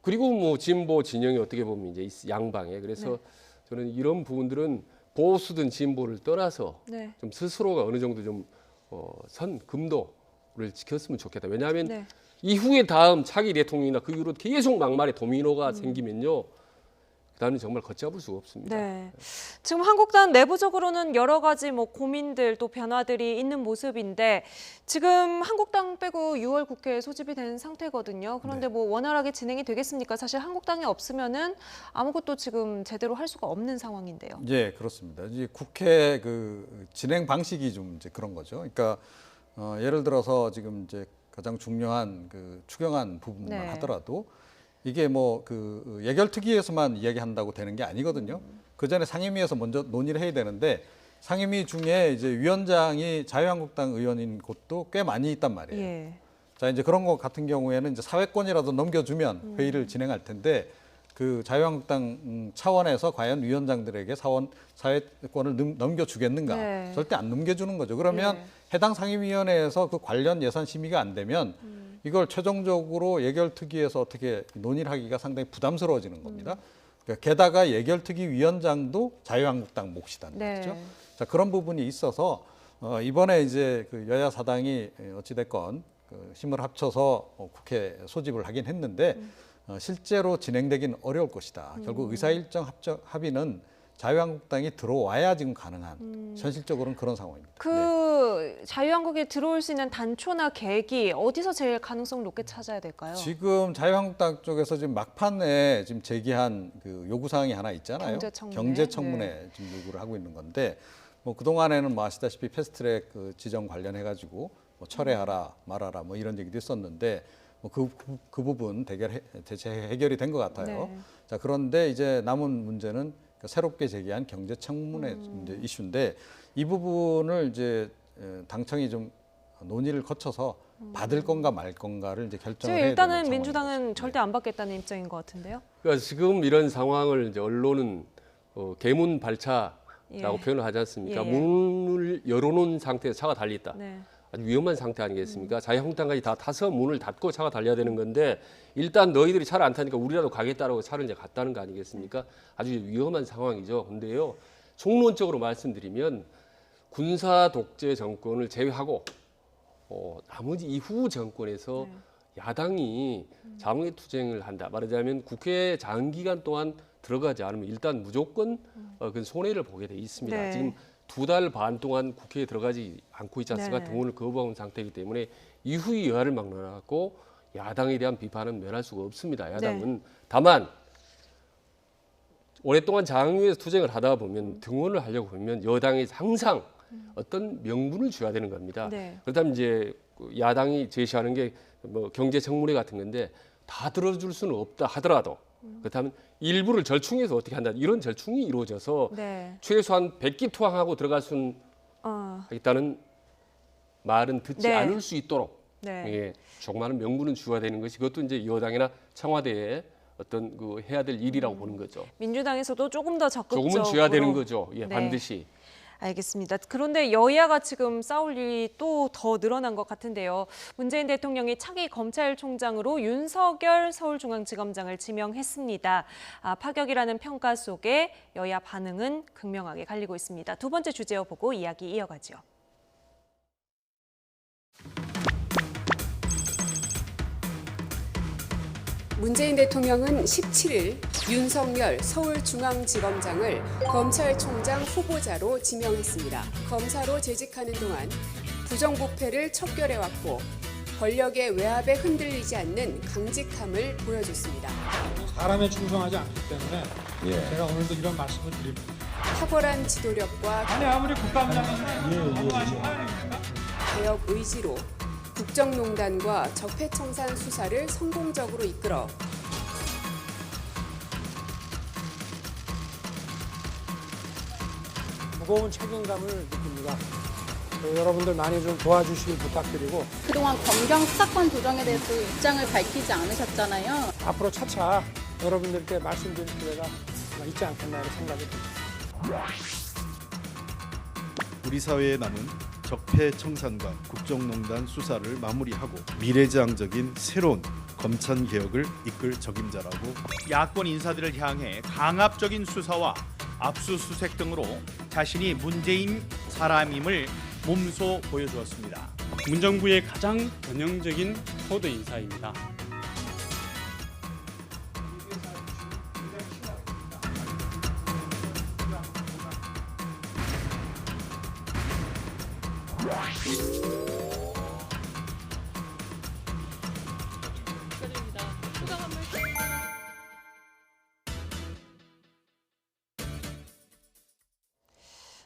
그리고 뭐 진보 진영이 어떻게 보면 이제 양방에 그래서 네. 저는 이런 부분들은 보수든 진보를 떠나서 네. 좀 스스로가 어느 정도 좀 선 금도를 지켰으면 좋겠다. 왜냐하면 네. 이후에 다음 차기 대통령이나 그 이후로 계속 막말의 도미노가 생기면요. 그다음에 정말 걷잡을 수가 없습니다. 네. 지금 한국당 내부적으로는 여러 가지 뭐 고민들 또 변화들이 있는 모습인데 지금 한국당 빼고 6월 국회에 소집이 된 상태거든요. 그런데 뭐 원활하게 진행이 되겠습니까? 사실 한국당이 없으면은 아무것도 지금 제대로 할 수가 없는 상황인데요. 예, 그렇습니다. 이제 국회 그 진행 방식이 좀 이제 그런 거죠. 그러니까 예를 들어서 지금 이제 가장 중요한 그 추경안 부분만 네. 하더라도 이게 뭐 그 예결특위에서만 이야기한다고 되는 게 아니거든요. 그 전에 상임위에서 먼저 논의를 해야 되는데 상임위 중에 이제 위원장이 자유한국당 의원인 곳도 꽤 많이 있단 말이에요. 예. 자, 이제 그런 것 같은 경우에는 이제 사회권이라도 넘겨주면 회의를 진행할 텐데 그 자유한국당 차원에서 과연 위원장들에게 사회권을 넘겨주겠는가? 네. 절대 안 넘겨주는 거죠. 그러면 네. 해당 상임위원회에서 그 관련 예산 심의가 안 되면 이걸 최종적으로 예결특위에서 어떻게 논의를 하기가 상당히 부담스러워지는 겁니다. 그러니까 게다가 예결특위 위원장도 자유한국당 몫이단 말이죠. 네. 자, 그런 부분이 있어서 이번에 이제 그 여야 사당이 어찌됐건 그 힘을 합쳐서 국회 소집을 하긴 했는데 실제로 진행되긴 어려울 것이다. 결국 의사일정 합의는 자유한국당이 들어와야 지금 가능한 현실적으로는 그런 상황입니다. 그 자유한국에 들어올 수 있는 단초나 계기 어디서 제일 가능성 높게 찾아야 될까요? 지금 자유한국당 쪽에서 지금 막판에 지금 제기한 그 요구 사항이 하나 있잖아요. 경제청문회. 네. 지금 요구를 하고 있는 건데 뭐 그 동안에는 뭐 아시다시피 패스트트랙 그 지정 관련해 가지고 뭐 철회하라 말아라 뭐 이런 얘기도 있었는데 뭐 그 부분 대체 해결이 된 것 같아요. 네. 자, 그런데 이제 남은 문제는 새롭게 제기한 경제청문회 이슈인데 이 부분을 이제 당청이 좀 논의를 거쳐서 받을 건가 말 건가를 이제 결정을 해야 되는 일단은 상황인 민주당은 거죠. 절대 안 받겠다는 입장인 것 같은데요. 그러니까 지금 이런 상황을 이제 언론은 개문 발차라고 예. 표현을 하지 않습니까? 예. 문을 열어놓은 상태에서 차가 달렸다. 네. 아주 위험한 상태 아니겠습니까? 자유한국당까지 다 타서 문을 닫고 차가 달려야 되는 건데 일단 너희들이 차를 안 타니까 우리라도 가겠다라고 차를 이제 갔다는 거 아니겠습니까? 아주 위험한 상황이죠. 근데요, 총론적으로 말씀드리면 군사 독재 정권을 제외하고 나머지 이후 정권에서 야당이 장외투쟁을 한다. 말하자면 국회에 장기간 동안 들어가지 않으면 일단 무조건 그 손해를 보게 돼 있습니다. 네. 지금 2달 반 동안 국회에 들어가지 않고 있지 않습니까? 네. 등원을 거부한 상태이기 때문에 이후의 여하를 막론하고 야당에 대한 비판은 면할 수가 없습니다. 야당은. 다만 오랫동안 장외에서 투쟁을 하다 보면 등원을 하려고 보면 여당이 항상 어떤 명분을 줘야 되는 겁니다. 네. 그렇다면 이제 야당이 제시하는 게 뭐 경제청문회 같은 건데 다 들어줄 수는 없다 하더라도 그렇다면 일부를 절충해서 어떻게 한다 이런 절충이 이루어져서 네. 최소한 백기투항하고 들어갈 수는 있다는 말은 듣지 네. 않을 수 있도록 네. 예, 조그마한 명분은 줘야 되는 것이 그것도 이제 여당이나 청와대에 어떤 그 해야 될 일이라고 보는 거죠. 민주당에서도 조금 더 적극적으로 조금은 줘야 되는 거죠. 예, 네. 반드시. 알겠습니다. 그런데 여야가 지금 싸울 일이 또 더 늘어난 것 같은데요. 문재인 대통령이 차기 검찰총장으로 윤석열 서울중앙지검장을 지명했습니다. 파격이라는 평가 속에 여야 반응은 극명하게 갈리고 있습니다. 두 번째 주제어 보고 이야기 이어가죠. 문재인 대통령은 17일 윤석열 서울중앙지검장을 검찰총장 후보자로 지명했습니다. 검사로 재직하는 동안 부정부패를 척결해왔고 권력의 외압에 흔들리지 않는 강직함을 보여줬습니다. 사람에 충성하지 않기 때문에 제가 오늘도 이런 말씀을 드립니다. 탁월한 지도력과 아무리 국감장이지만 개혁 의지로 국정농단과 적폐청산 수사를 성공적으로 이끌어 무거운 책임감을 느낍니다. 여러분들 많이 좀 도와주시길 부탁드리고 그동안 검경 수사권 조정에 대해서 입장을 밝히지 않으셨잖아요. 앞으로 차차 여러분들께 말씀드릴 기회가 있지 않겠나 이런 생각이 듭니다. 우리 사회에 남은 적폐청산과 국정농단 수사를 마무리하고 미래지향적인 새로운 검찰 개혁을 이끌 적임자라고 야권 인사들을 향해 강압적인 수사와 압수수색 등으로 자신이 문재인 사람임을 몸소 보여주었습니다. 문정부의 가장 전형적인 코드 인사입니다.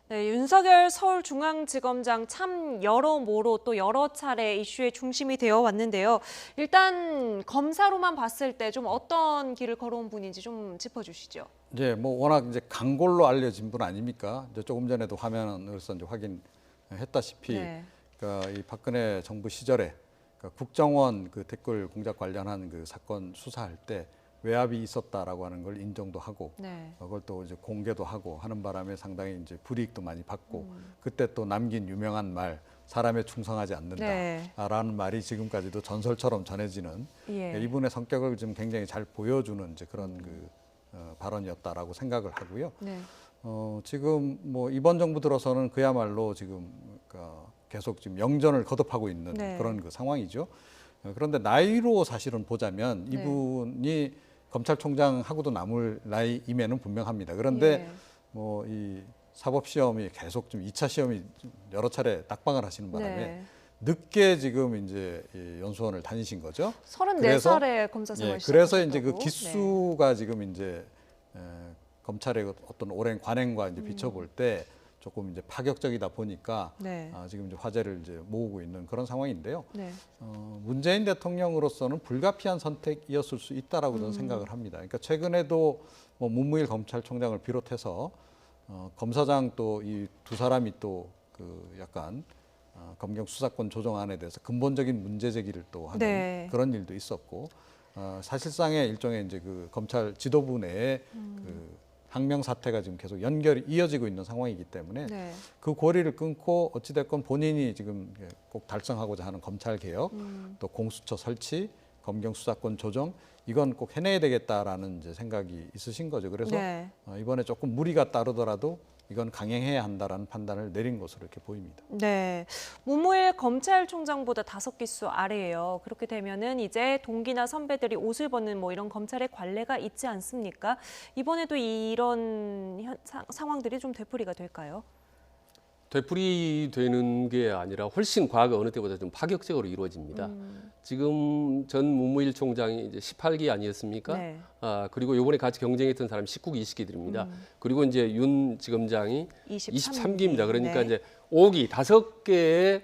네, 윤석열 서울중앙지검장 참 여러모로 또 여러 차례 이슈의 중심이 되어 왔는데요. 일단 검사로만 봤을 때 좀 어떤 길을 걸어온 분인지 좀 짚어주시죠. 이제 뭐 워낙 이제 강골로 알려진 분 아닙니까? 이제 조금 전에도 화면으로서 이제 확인했다시피, 네. 그러니까 이 박근혜 정부 시절에 그러니까 국정원 그 댓글 공작 관련한 그 사건 수사할 때 외압이 있었다라고 하는 걸 인정도 하고, 네. 그걸 또 이제 공개도 하고 하는 바람에 상당히 이제 불이익도 많이 받고, 그때 또 남긴 유명한 말, 사람에 충성하지 않는다라는 말이 지금까지도 전설처럼 전해지는 이분의 성격을 좀 굉장히 잘 보여주는 이제 그런 그 발언이었다라고 생각을 하고요. 네. 지금 뭐 이번 정부 들어서는 그야말로 지금 계속 지금 영전을 거듭하고 있는 그런 그 상황이죠. 그런데 나이로 사실은 보자면 이분이 검찰총장하고도 남을 나이임에는 분명합니다. 그런데 뭐 이 사법 시험이 계속 좀 2차 시험이 여러 차례 낙방을 하시는 바람에 늦게 지금 이제 이 연수원을 다니신 거죠. 34살에 검사 생활 시작하셨다고. 그래서 이제 그 기수가 지금 이제 검찰의 어떤 오랜 관행과 이제 비춰볼 때 조금 이제 파격적이다 보니까 지금 이제 화제를 이제 모으고 있는 그런 상황인데요. 문재인 대통령으로서는 불가피한 선택이었을 수 있다라고 저는 생각을 합니다. 그러니까 최근에도 뭐 문무일 검찰총장을 비롯해서 검사장 또 이 두 사람이 또 그 약간 검경 수사권 조정안에 대해서 근본적인 문제 제기를 또 하는 그런 일도 있었고, 사실상의 일종의 이제 그 검찰 지도부 내에 그 항명 사태가 지금 계속 연결이 이어지고 있는 상황이기 때문에 그 고리를 끊고 어찌됐건 본인이 지금 꼭 달성하고자 하는 검찰 개혁, 또 공수처 설치, 검경 수사권 조정, 이건 꼭 해내야 되겠다라는 이제 생각이 있으신 거죠. 그래서 이번에 조금 무리가 따르더라도 이건 강행해야 한다라는 판단을 내린 것으로 이렇게 보입니다. 네, 문무일 검찰총장보다 5기수 아래예요. 그렇게 되면은 이제 동기나 선배들이 옷을 벗는 뭐 이런 검찰의 관례가 있지 않습니까? 이번에도 이런 상황들이 좀 되풀이가 될까요? 되풀이되는 게 아니라 훨씬 과거 어느 때보다 좀 파격적으로 이루어집니다. 지금 전 문무일 총장이 이제 18기 아니었습니까? 그리고 이번에 같이 경쟁했던 사람이 19기, 20기들입니다. 그리고 이제 윤 지검장이 23기입니다. 그러니까 이제 5기, 5개의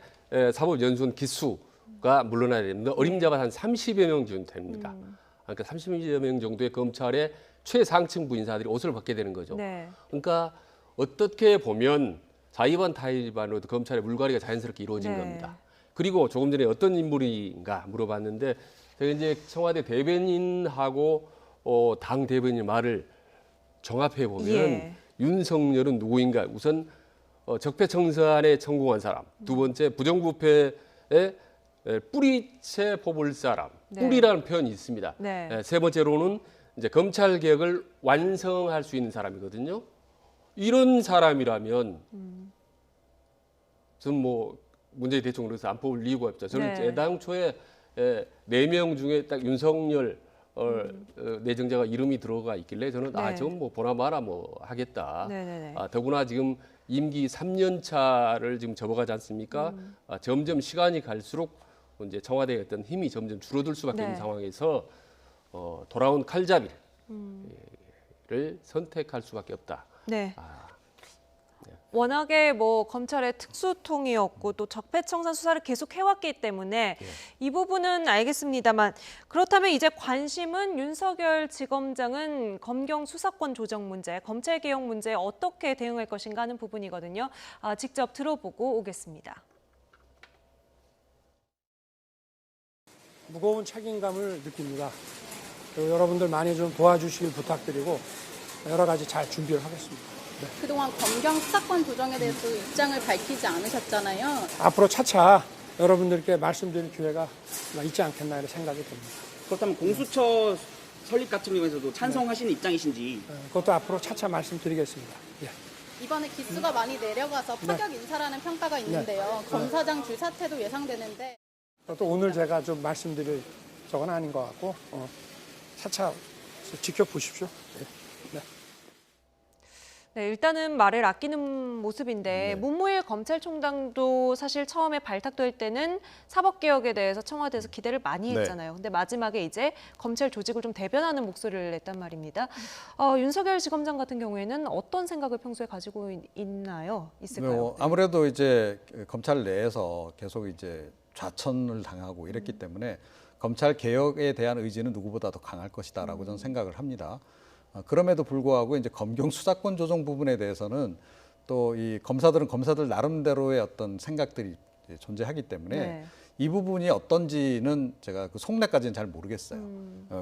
사법연수원 기수가 물러나야 됩니다. 어림잡아 한 30여 명 정도 됩니다. 그러니까 30여 명 정도의 검찰의 최상층부 인사들이 옷을 벗게 되는 거죠. 그러니까 어떻게 보면 자의반 타의반으로도 검찰의 물갈이가 자연스럽게 이루어진 겁니다. 그리고 조금 전에 어떤 인물인가 물어봤는데 제가 이제 청와대 대변인하고 당 대변인 말을 정합해 보면 윤석열은 누구인가? 우선 적폐청산에 성공한 사람, 두 번째 부정부패에 뿌리채 뽑을 사람, 뿌리라는 표현이 있습니다. 세 번째로는 이제 검찰 개혁을 완성할 수 있는 사람이거든요. 이런 사람이라면 저는 뭐 문재인 대통령으로서 안 뽑을 이유가 없죠. 저는 애당초에 4명 중에 딱 윤석열 내정자가 이름이 들어가 있길래 저는 네. 좀 뭐 보나 마나 뭐 하겠다. 네네네. 더구나 지금 임기 3년 차를 지금 접어가지 않습니까? 점점 시간이 갈수록 이제 청와대의 어떤 힘이 점점 줄어들 수밖에 네. 없는 상황에서 돌아온 칼잡이를 선택할 수밖에 없다. 네. 워낙에 뭐 검찰의 특수통이었고 또 적폐청산 수사를 계속 해왔기 때문에 이 부분은 알겠습니다만 그렇다면 이제 관심은 윤석열 지검장은 검경 수사권 조정 문제, 검찰 개혁 문제에 어떻게 대응할 것인가 하는 부분이거든요. 직접 들어보고 오겠습니다. 무거운 책임감을 느낍니다. 그리고 여러분들 많이 좀 도와주시길 부탁드리고 여러 가지 잘 준비를 하겠습니다. 네. 그동안 검경 수사권 조정에 대해서 입장을 밝히지 않으셨잖아요. 앞으로 차차 여러분들께 말씀드릴 기회가 있지 않겠나 이런 생각이 듭니다. 그렇다면 공수처 설립 같은 경우에서도 찬성하시는 입장이신지. 그것도 앞으로 차차 말씀드리겠습니다. 예. 이번에 기수가 많이 내려가서 파격 인사라는 평가가 있는데요. 검사장 줄 사퇴도 예상되는데. 또 오늘 제가 좀 말씀드릴 적은 아닌 것 같고 차차 지켜보십시오. 네. 네, 일단은 말을 아끼는 모습인데 문무일 검찰총장도 사실 처음에 발탁될 때는 사법개혁에 대해서 청와대에서 기대를 많이 했잖아요. 근데 마지막에 이제 검찰 조직을 좀 대변하는 목소리를 냈단 말입니다. 윤석열 지검장 같은 경우에는 어떤 생각을 평소에 가지고 있을까요? 아무래도 이제 검찰 내에서 계속 이제 좌천을 당하고 이랬기 때문에 검찰 개혁에 대한 의지는 누구보다도 강할 것이다라고 저는 생각을 합니다. 그럼에도 불구하고 이제 검경 수사권 조정 부분에 대해서는 또 이 검사들은 검사들 나름대로의 어떤 생각들이 존재하기 때문에 이 부분이 어떤지는 제가 그 속내까지는 잘 모르겠어요.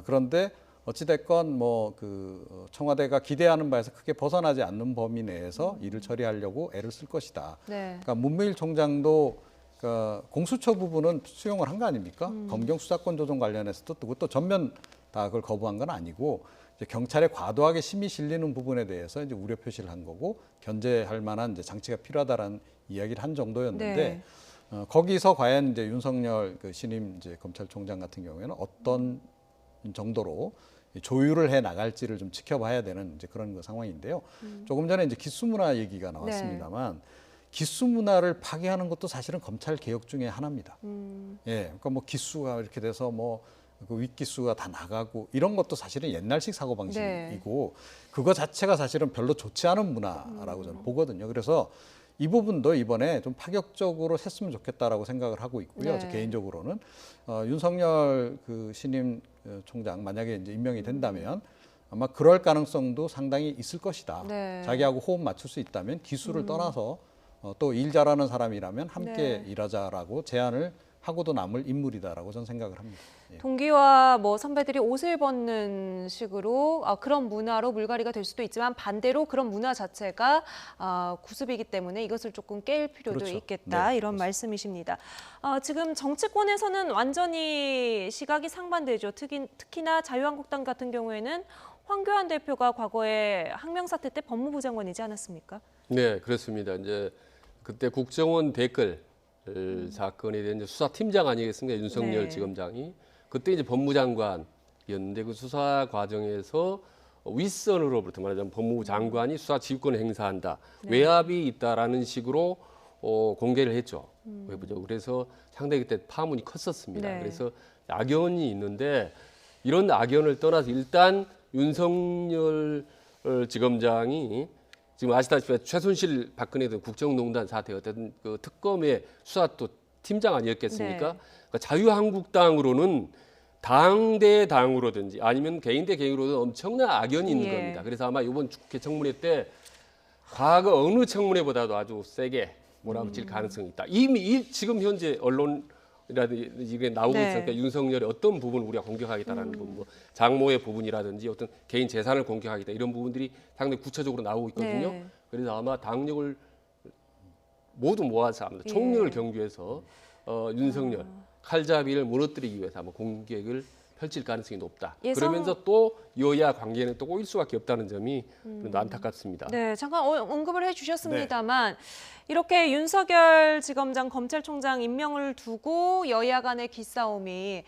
그런데 어찌됐건 뭐 그 청와대가 기대하는 바에서 크게 벗어나지 않는 범위 내에서 일을 처리하려고 애를 쓸 것이다. 그러니까 문무일 총장도 그러니까 공수처 부분은 수용을 한 거 아닙니까? 검경 수사권 조정 관련해서도 그것도 전면 다 그걸 거부한 건 아니고 이제 경찰에 과도하게 힘이 실리는 부분에 대해서 이제 우려 표시를 한 거고 견제할 만한 이제 장치가 필요하다라는 이야기를 한 정도였는데 거기서 과연 이제 윤석열 그 신임 이제 검찰총장 같은 경우에는 어떤 정도로 조율을 해 나갈지를 좀 지켜봐야 되는 이제 그런 그 상황인데요. 조금 전에 이제 기수문화 얘기가 나왔습니다만. 기수 문화를 파괴하는 것도 사실은 검찰 개혁 중에 하나입니다. 그러니까 뭐 기수가 이렇게 돼서 뭐 그 윗기수가 다 나가고 이런 것도 사실은 옛날식 사고 방식이고 그거 자체가 사실은 별로 좋지 않은 문화라고 저는 보거든요. 그래서 이 부분도 이번에 좀 파격적으로 했으면 좋겠다라고 생각을 하고 있고요. 저 개인적으로는 윤석열 그 신임 총장 만약에 이제 임명이 된다면 아마 그럴 가능성도 상당히 있을 것이다. 자기하고 호흡 맞출 수 있다면 기수를 떠나서 또 일 잘하는 사람이라면 함께 일하자라고 제안을 하고도 남을 인물이다라고 저는 생각을 합니다. 동기와 뭐 선배들이 옷을 벗는 식으로 그런 문화로 물갈이가 될 수도 있지만 반대로 그런 문화 자체가 구습이기 때문에 이것을 조금 깰 필요도 있겠다 이런 말씀이십니다. 지금 정치권에서는 완전히 시각이 상반되죠. 특히나 자유한국당 같은 경우에는 황교안 대표가 과거에 항명사태 때 법무부 장관이지 않았습니까? 네, 그렇습니다. 이제 그때 국정원 댓글 사건에 대한 이제 수사팀장 아니겠습니까? 윤석열 지검장이. 그때 이제 법무장관이었는데 그 수사 과정에서 윗선으로부터 말하자면 법무부 장관이 수사 지휘권을 행사한다. 외압이 있다라는 식으로 공개를 했죠. 그래서 상당히 그때 파문이 컸었습니다. 그래서 악연이 있는데 이런 악연을 떠나서 일단 윤석열 지검장이 지금 아시다시피 최순실 박근혜 등 국정농단 사태 어떤 그 특검의 수사 또 팀장 아니었겠습니까? 그러니까 자유한국당으로는 당 대 당으로든지 아니면 개인 대 개인으로든 엄청난 악연이 있는 겁니다. 그래서 아마 이번 국회 청문회 때 과거 어느 청문회보다도 아주 세게 몰아붙일 가능성이 있다. 이미 지금 현재 언론이라든지 이게 나오고 있으니까 윤석열의 어떤 부분을 우리가 공격하겠다라는 부분, 뭐 장모의 부분이라든지 어떤 개인 재산을 공격하겠다 이런 부분들이 상당히 구체적으로 나오고 있거든요. 그래서 아마 당력을 모두 모아서 합니다. 총력을 경주해서 윤석열 칼잡이를 무너뜨리기 위해서 아마 공격을 펼칠 가능성이 높다. 그러면서 또 여야 관계는 또 꼬일 수밖에 없다는 점이 안타깝습니다. 네, 잠깐 언급을 해주셨습니다만 이렇게 윤석열 지검장 검찰총장 임명을 두고 여야 간의 기싸움이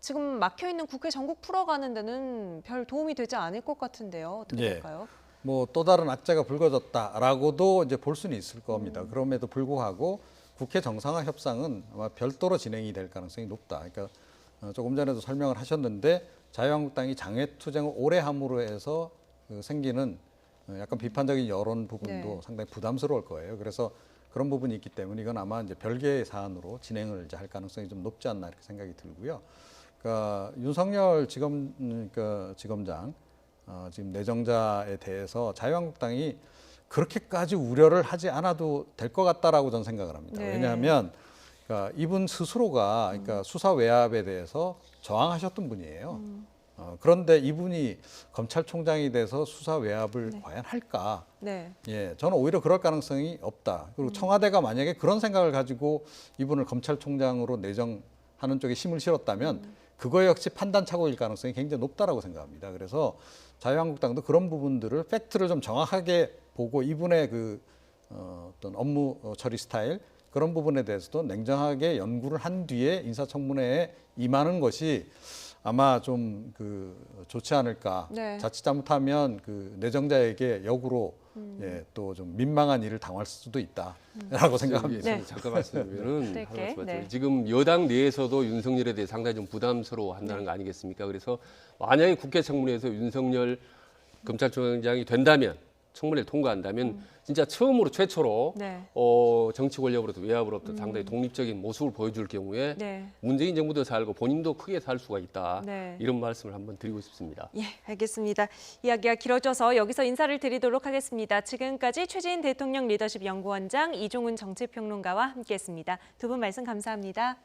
지금 막혀 있는 국회 전국 풀어가는 데는 별 도움이 되지 않을 것 같은데요. 어떻게 예. 될까요? 뭐 또 다른 악재가 불거졌다라고도 이제 볼 수는 있을 겁니다. 그럼에도 불구하고 국회 정상화 협상은 아마 별도로 진행이 될 가능성이 높다. 그러니까 조금 전에도 설명을 하셨는데 자유한국당이 장외투쟁을 오래 함으로 해서 생기는 약간 비판적인 여론 부분도 네. 상당히 부담스러울 거예요. 그래서 그런 부분이 있기 때문에 이건 아마 이제 별개의 사안으로 진행을 이제 할 가능성이 좀 높지 않나 이렇게 생각이 들고요. 그러니까 윤석열 지검장 지금 내정자에 대해서 자유한국당이 그렇게까지 우려를 하지 않아도 될 것 같다라고 저는 생각을 합니다. 네. 왜냐하면 그러니까 이분 스스로가 그러니까 수사 외압에 대해서 저항하셨던 분이에요. 그런데 이분이 검찰총장이 돼서 수사 외압을 네. 과연 할까? 네. 예, 저는 오히려 그럴 가능성이 없다. 그리고 청와대가 만약에 그런 생각을 가지고 이분을 검찰총장으로 내정하는 쪽에 힘을 실었다면 그거 역시 판단 착오일 가능성이 굉장히 높다라고 생각합니다. 그래서 자유한국당도 그런 부분들을 팩트를 좀 정확하게 보고 이분의 그 어떤 업무 처리 스타일 그런 부분에 대해서도 냉정하게 연구를 한 뒤에 인사청문회에 임하는 것이 아마 좀 좋지 않을까. 네. 자칫 잘못하면 내정자에게 역으로 예, 또 좀 민망한 일을 당할 수도 있다라고 생각합니다. 네. 잠깐 말씀드리면은 네. 하나 말씀드리면 네. 지금 여당 내에서도 윤석열에 대해 상당히 좀 부담스러워한다는 거 아니겠습니까? 그래서 만약에 국회 청문회에서 윤석열 검찰총장이 된다면 청문회를 통과한다면 진짜 처음으로 최초로 네. 정치 권력으로부터 외압으로부터 상당히 독립적인 모습을 보여줄 경우에 네. 문재인 정부도 살고 본인도 크게 살 수가 있다. 네. 이런 말씀을 한번 드리고 싶습니다. 예, 알겠습니다. 이야기가 길어져서 여기서 인사를 드리도록 하겠습니다. 지금까지 최재인 대통령 리더십 연구원장 이종훈 정치평론가와 함께했습니다. 두 분 말씀 감사합니다.